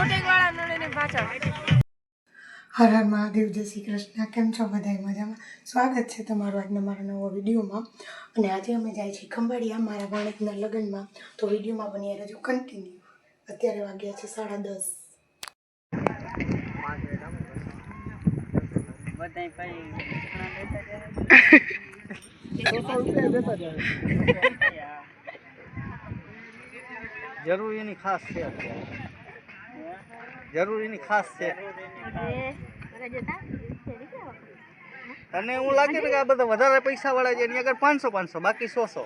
હર હર મહાદેવ, જય શ્રી કૃષ્ણ. કેમ છો બધા? મજામાં? સ્વાગત છે તમારું આજના મારા નવા વિડીયોમાં. અને આજે અમે જાય છીએ ખંભાળિયા મારા ભાણેજના લગ્નમાં. તો વિડીયોમાં બની રહેજો કન્ટિન્યુ. અત્યારે વાગ્યા છે 10:30. જરૂરીની ખાસ છે, જરૂરીની ખાસ છે. તને એવું લાગે ને કે આ બધા વધારે પૈસા વાળા છે, એની આગળ 500 બાકી 100.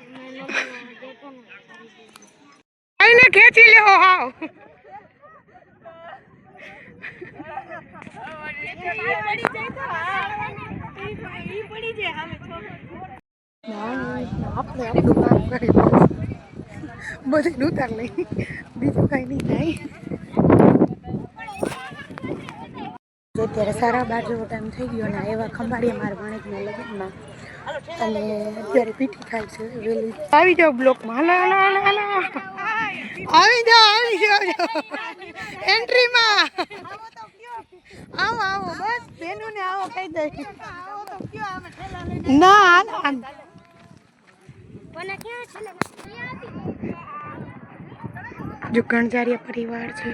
આઈને ખેંચી લેવો હાવ. આપણે આપણું કામ કરી બધું ઉતાર લઈ, બીજું કઈ નહીં થાય. અત્યારે 12:30 જેવો ટાઈમ થઈ ગયો અને એવા ખંભાળિયા મારા ભાણેજના લગ્નમાં. અને અત્યારે પીઠી થાય છે વેલી. આવી જાઓ બ્લોકમાં. આવી જાઓ એન્ટ્રીમાં. આવો આવો, બસ બેનોને આવો કહી દે. ના જો ગણજારિયા પરિવાર છે.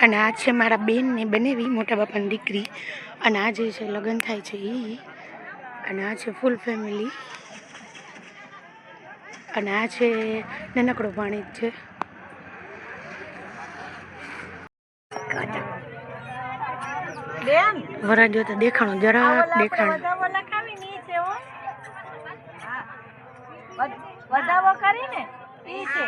અને આ છે મારા બેન ને બનેવી, મોટા બાપાની દીકરી. અને આ જે છે લગ્ન થાય છે એ. અને આ છે ફૂલ ફેમિલી. અને આ છે નાનકડો ભાણેજ છે. વરાજો તો દેખાણો જરા દેખાણો. વધાવો કરીને ઈ છે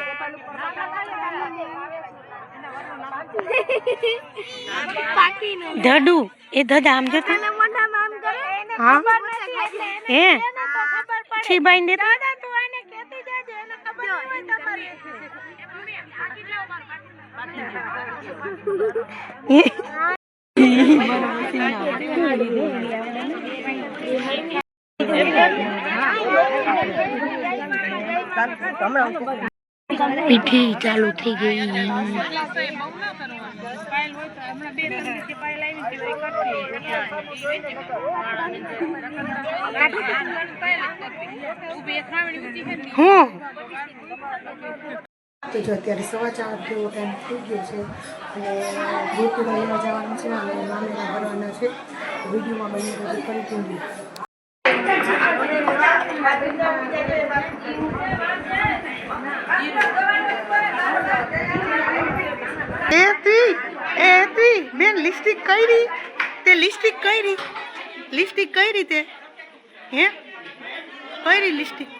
ધડુ એ ધડા આમ જોતા. હા હે છી બાઈ દે પીઠી ચાલુ થઈ ગઈ. હું તો જો અત્યારે 4:15 જેવો ટાઈમ થઈ ગયો છે. અને ગોતીમાં લેવા જવાનું છે અને મામેરા ભરવાના છે. વિડીયોમાં બની રહ્યું કન્ટિન્યુ. બેન લિપસ્ટિક કરી તે લિપસ્ટિક કરી તે હે કરી લિપસ્ટિક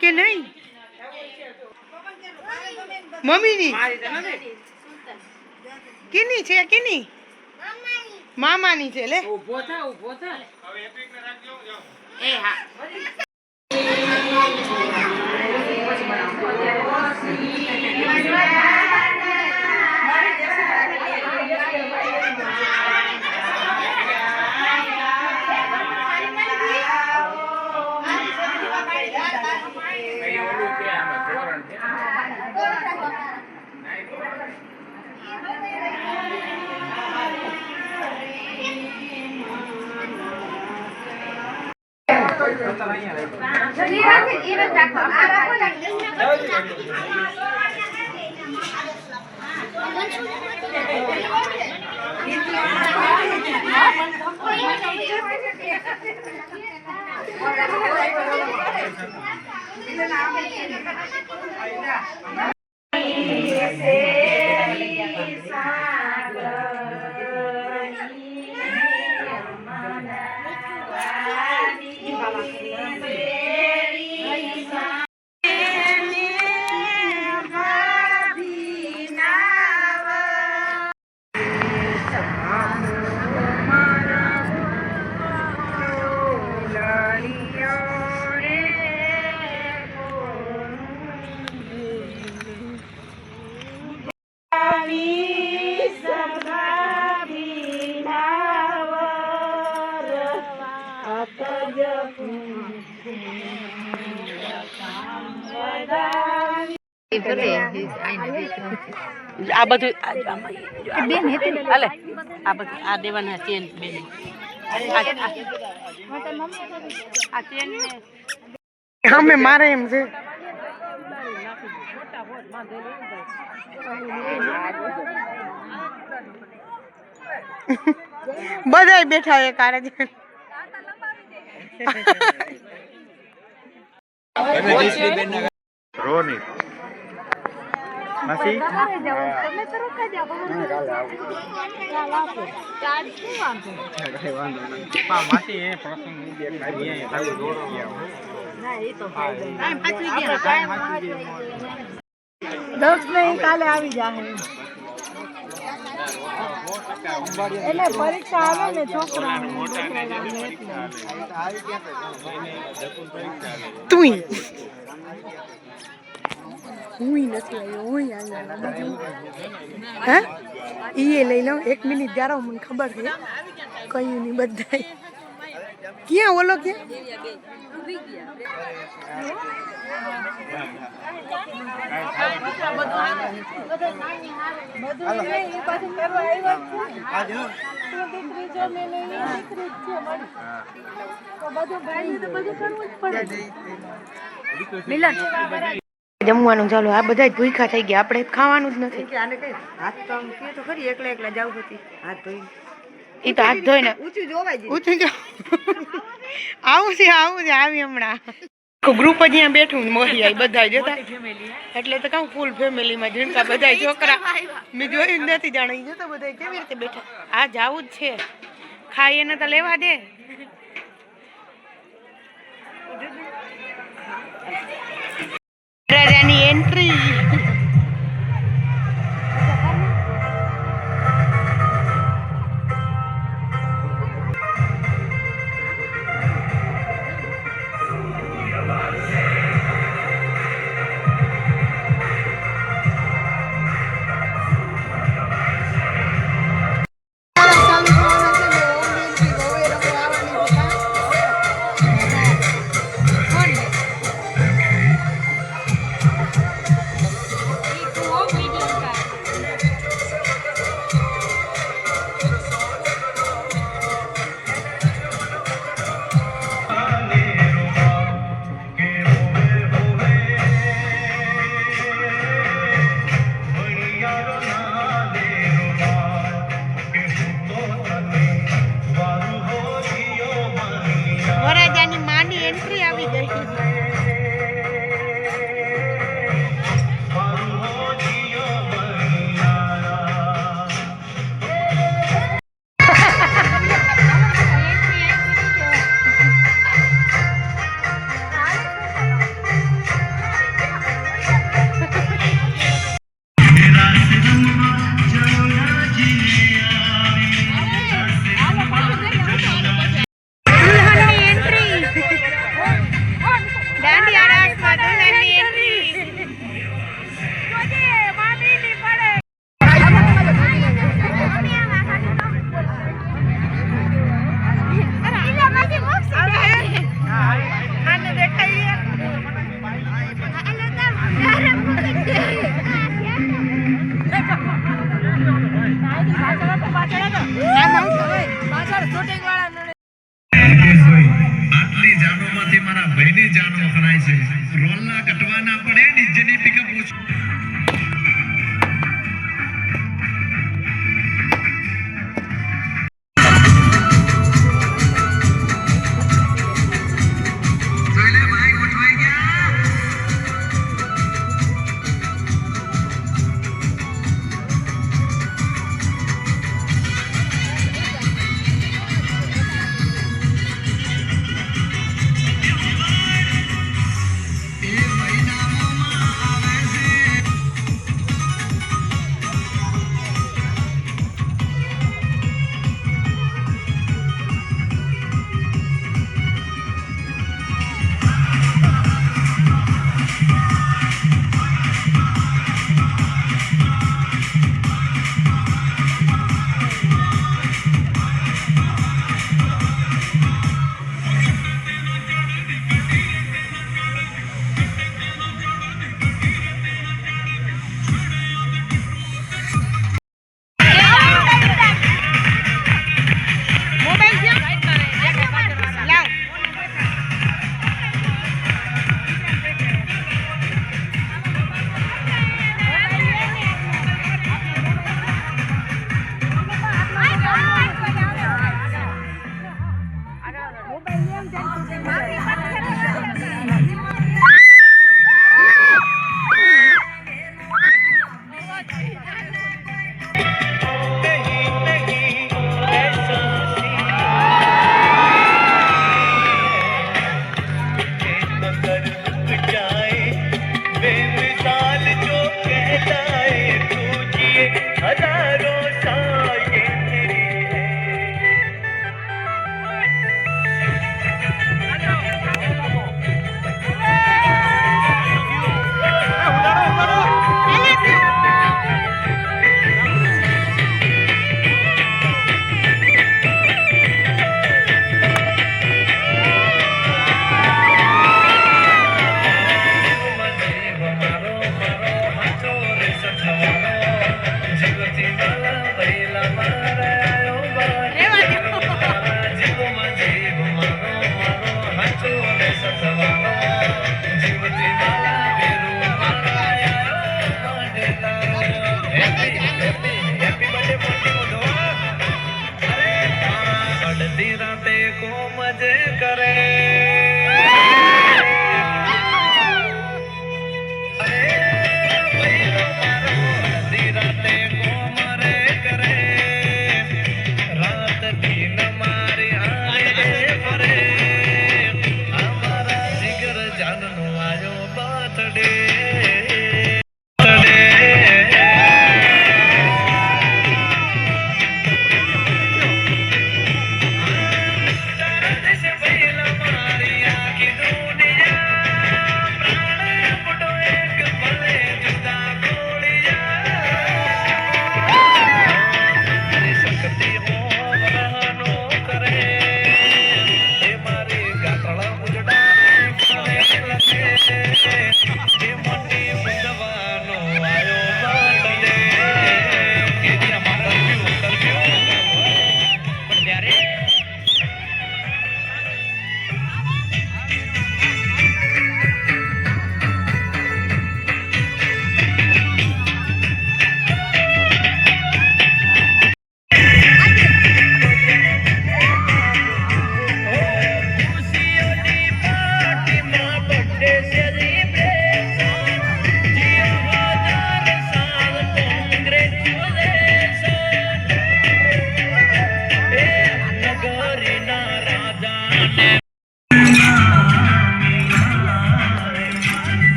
કે નહીં? મમ્મીની કીની છે? કીની? મામાની છે. લે ઊભો થા હવે એપિક ને રાખજો. એ હા આ બધું હાલે આ બધું આ દેવાના ચેન બેન આ ચેન અમે મારે એમ છે બધાય બેઠા એક આરે રોની માસી દસ નહીં કાલે આવી જાય એટલે પરીક્ષા આવે ને છોકરા તું હું નથી આવ્યો હું હે ઈ લઈ લઉં 1 મિનિટ જારો મને ખબર છે કયું નહીં બધા ક્યાં ઓલો ક્યાં જમવાનું ચાલો આ બધા ભૂખા થઈ ગયા આપણે ખાવાનું જ નથી આને કઈ હાથ તો આમ કે તો ખરી એકલા એકલા જાવ હતી હાથ ધોઈ એ તો હાથ ધોઈને ઊંચું જોવાય છે ઊંચું જો આવું છે આવી હમણાં ગ્રુપ જ અહીંયા બેઠું મોહી આવી બધા જોતા એટલે તો કામ ફૂલ ફેમિલીમાં ઝીણકા બધા છોકરા મેં જોયું નથી જાણે જોતા બધા કેવી રીતે બેઠા આ જાવું જ છે ખાઈ એને તો લેવા દે રાજાની એન્ટ્રી વરરાજાની માની એન્ટ્રી આવી ગઈ આટલી જાનોમાંથી મારા ભાઈની જાનો ખણાય છે રોલના કટવાના પડે ડીજેની પિકઅપ ઓછું એ મહિનામાં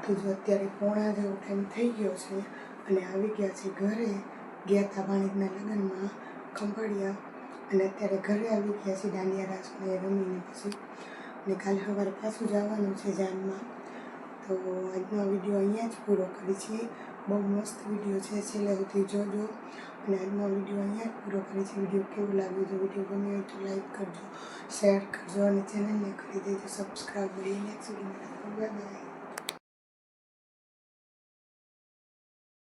તો જો અત્યારે પોણા જેવો ટાઈમ થઈ ગયો છે અને આવી ગયા છે ઘરે. ગયા હતા ભાણેજના લગ્નમાં ખંભાળિયા અને અત્યારે ઘરે આવી ગયા છે દાંડિયા રાસને રમીને પછી. અને કાલે સવારે પાછું જવાનું છે જાનમાં. તો આજનો વિડીયો અહીંયા જ પૂરો કરી છે. બહુ મસ્ત વિડીયો છે, છેલ્લે સુધી જોજો. અને આજનો વિડીયો અહીંયા જ પૂરો કરી છે. વિડીયો કેવું લાગ્યું? જો વિડીયો ગમ્યો હોય તો લાઈક કરજો, શેર કરજો અને ચેનલને કરી દેજો સબસ્ક્રાઈબ. મળીને નેક્સ્ટ વિડીયોમાં. Bye bye.